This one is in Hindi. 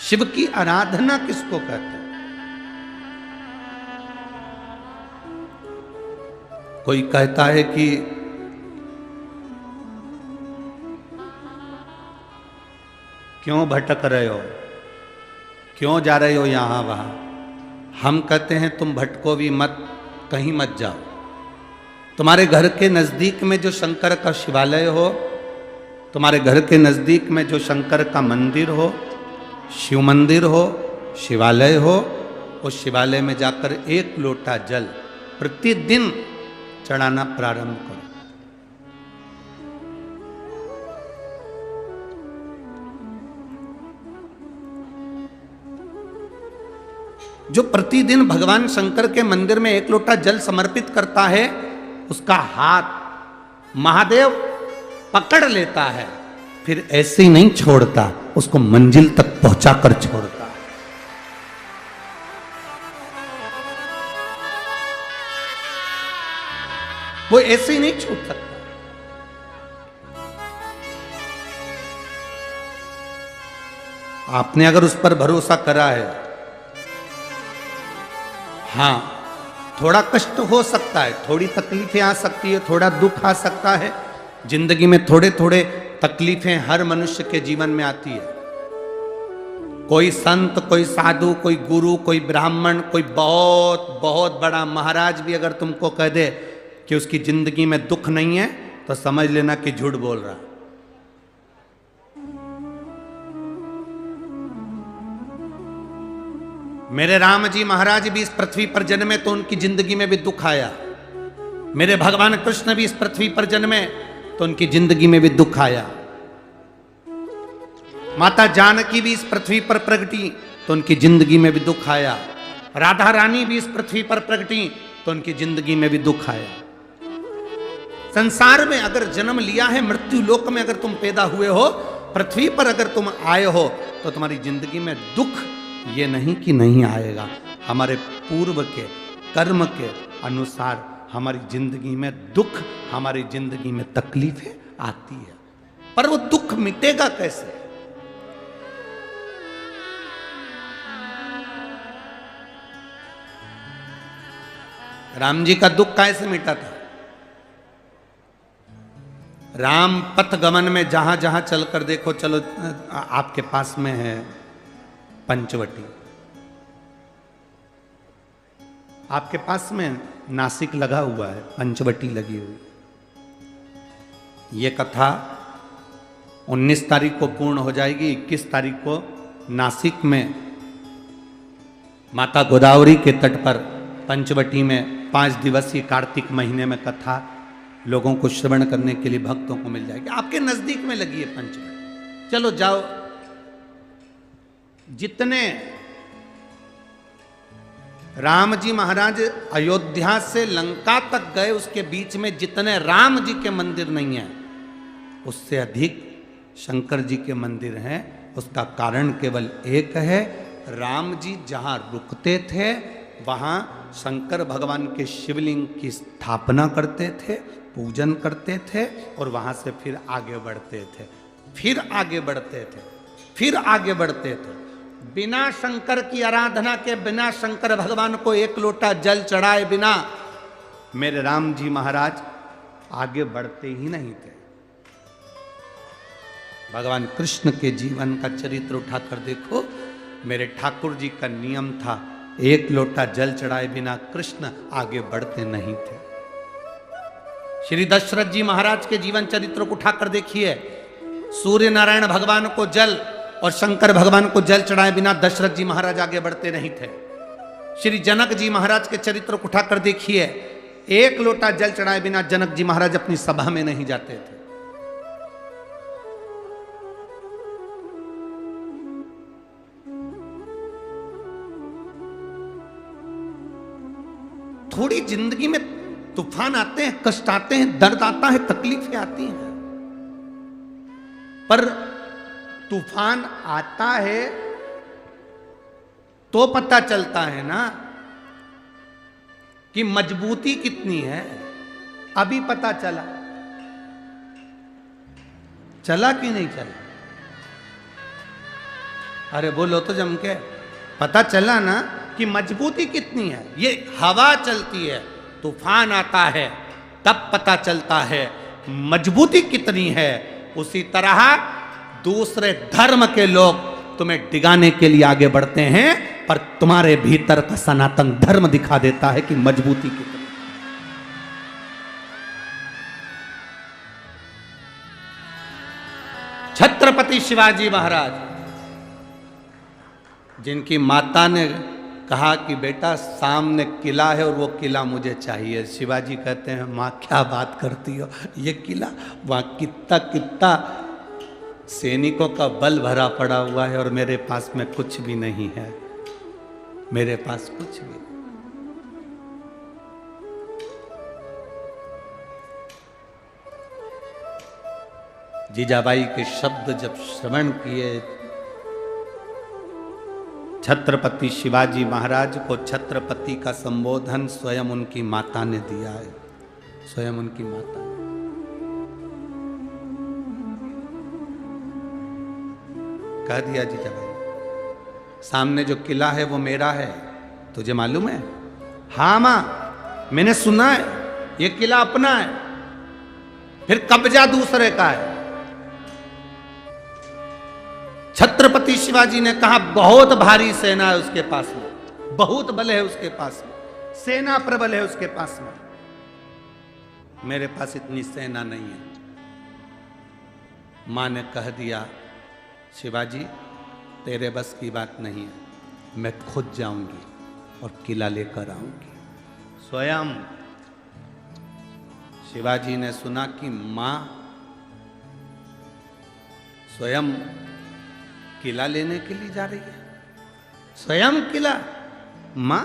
शिव की आराधना किसको कहते हैं? कोई कहता है कि क्यों भटक रहे हो, क्यों जा रहे हो यहां वहां। हम कहते हैं तुम भटको भी मत, कहीं मत जाओ। तुम्हारे घर के नजदीक में जो शंकर का शिवालय हो, तुम्हारे घर के नजदीक में जो शंकर का मंदिर हो, शिव मंदिर हो, शिवालय हो, उस शिवालय में जाकर एक लोटा जल प्रतिदिन चढ़ाना प्रारंभ करो। जो प्रतिदिन भगवान शंकर के मंदिर में एक लोटा जल समर्पित करता है, उसका हाथ महादेव पकड़ लेता है, फिर ऐसे ही नहीं छोड़ता, उसको मंजिल तक पहुंचाकर छोड़ता है। वो ऐसे ही नहीं छूट सकता। आपने अगर उस पर भरोसा करा है, हां थोड़ा कष्ट हो सकता है, थोड़ी तकलीफें आ सकती है, थोड़ा दुख आ सकता है, जिंदगी में थोड़े थोड़े तकलीफें हर मनुष्य के जीवन में आती है। कोई संत, कोई साधु, कोई गुरु, कोई ब्राह्मण, कोई बहुत बहुत बड़ा महाराज भी अगर तुमको कह दे कि उसकी जिंदगी में दुख नहीं है, तो समझ लेना कि झूठ बोल रहा। मेरे राम जी महाराज भी इस पृथ्वी पर जन्मे तो उनकी जिंदगी में भी दुख आया। मेरे भगवान कृष्ण भी इस पृथ्वी पर जन्मे तो उनकी जिंदगी में भी दुख आया। माता जानकी भी इस पृथ्वी पर प्रगटी तो उनकी जिंदगी में भी दुख आया। राधा रानी भी इस पृथ्वी पर प्रगटी तो उनकी जिंदगी में भी दुख आया। संसार में अगर जन्म लिया है, मृत्यु लोक में अगर तुम पैदा हुए हो, पृथ्वी पर अगर तुम आए हो, तो तुम्हारी जिंदगी में दुख ये नहीं कि नहीं आएगा। हमारे पूर्व के कर्म के अनुसार हमारी जिंदगी में दुख, हमारी जिंदगी में तकलीफें आती है, पर वो दुख मिटेगा कैसे? राम जी का दुख कैसे मिटा था? राम पथ गमन में जहां जहां चलकर देखो, चलो आपके पास में है पंचवटी, आपके पास में नासिक लगा हुआ है, पंचवटी लगी हुई। ये कथा 19 तारीख को पूर्ण हो जाएगी। 21 तारीख को नासिक में माता गोदावरी के तट पर पंचवटी में 5 दिवसीय कार्तिक महीने में कथा लोगों को श्रवण करने के लिए भक्तों को मिल जाएगी। आपके नजदीक में लगी है पंचवटी, चलो जाओ। जितने राम जी महाराज अयोध्या से लंका तक गए, उसके बीच में जितने राम जी के मंदिर नहीं है, उससे अधिक शंकर जी के मंदिर हैं। उसका कारण केवल एक है, राम जी जहां रुकते थे वहां शंकर भगवान के शिवलिंग की स्थापना करते थे, पूजन करते थे, और वहां से फिर आगे बढ़ते थे, फिर आगे बढ़ते थे, फिर आगे बढ़ते थे। बिना शंकर की आराधना के, बिना शंकर भगवान को एक लोटा जल चढ़ाए बिना मेरे राम जी महाराज आगे बढ़ते ही नहीं थे। भगवान कृष्ण के जीवन का चरित्र उठाकर देखो। मेरे ठाकुर जी का नियम था, एक लोटा जल चढ़ाए बिना कृष्ण आगे बढ़ते नहीं थे। श्री दशरथ जी महाराज के जीवन चरित्र को उठाकर देखिए। सूर्य नारायण भगवान को जल और शंकर भगवान को जल चढ़ाए बिना दशरथ जी महाराज आगे बढ़ते नहीं थे। श्री जनक जी महाराज के चरित्र को उठाकर देखिए। एक लोटा जल चढ़ाए बिना जनक जी महाराज अपनी सभा में नहीं जाते थे। थोड़ी जिंदगी में तूफान आते हैं, कष्ट आते हैं, दर्द आता है, तकलीफें आती हैं, पर तूफान आता है तो पता चलता है ना कि मजबूती कितनी है। अभी पता चला, चला कि नहीं चला? अरे बोलो तो जम के। पता चला ना कि मजबूती कितनी है। ये हवा चलती है, तूफान आता है, तब पता चलता है मजबूती कितनी है। उसी तरह दूसरे धर्म के लोग तुम्हें डिगाने के लिए आगे बढ़ते हैं, पर तुम्हारे भीतर का सनातन धर्म दिखा देता है कि मजबूती कितनी। छत्रपति शिवाजी महाराज, जिनकी माता ने कहा कि बेटा सामने किला है और वो किला मुझे चाहिए, शिवाजी कहते हैं माँ क्या बात करती हो, ये किला वहाँ कितना कितना सैनिकों का बल भरा पड़ा हुआ है और मेरे पास में कुछ भी नहीं है, मेरे पास कुछ भी नहीं। जीजाबाई के शब्द जब श्रवण किए, छत्रपति शिवाजी महाराज को छत्रपति का संबोधन स्वयं उनकी माता ने दिया है, स्वयं उनकी माता ने। कह दिया जीजाबाई, सामने जो किला है वो मेरा है, तुझे मालूम है? हाँ मां, मैंने सुना है ये किला अपना है, फिर कब्जा दूसरे का है। छत्रपति शिवाजी ने कहा बहुत भारी सेना है उसके पास में, बहुत बल है उसके पास में, सेना प्रबल है उसके पास में, मेरे पास इतनी सेना नहीं है। मां ने कह दिया शिवाजी तेरे बस की बात नहीं है, मैं खुद जाऊंगी और किला लेकर आऊंगी। स्वयं शिवाजी ने सुना कि मां स्वयं किला लेने के लिए जा रही है, स्वयं किला। मां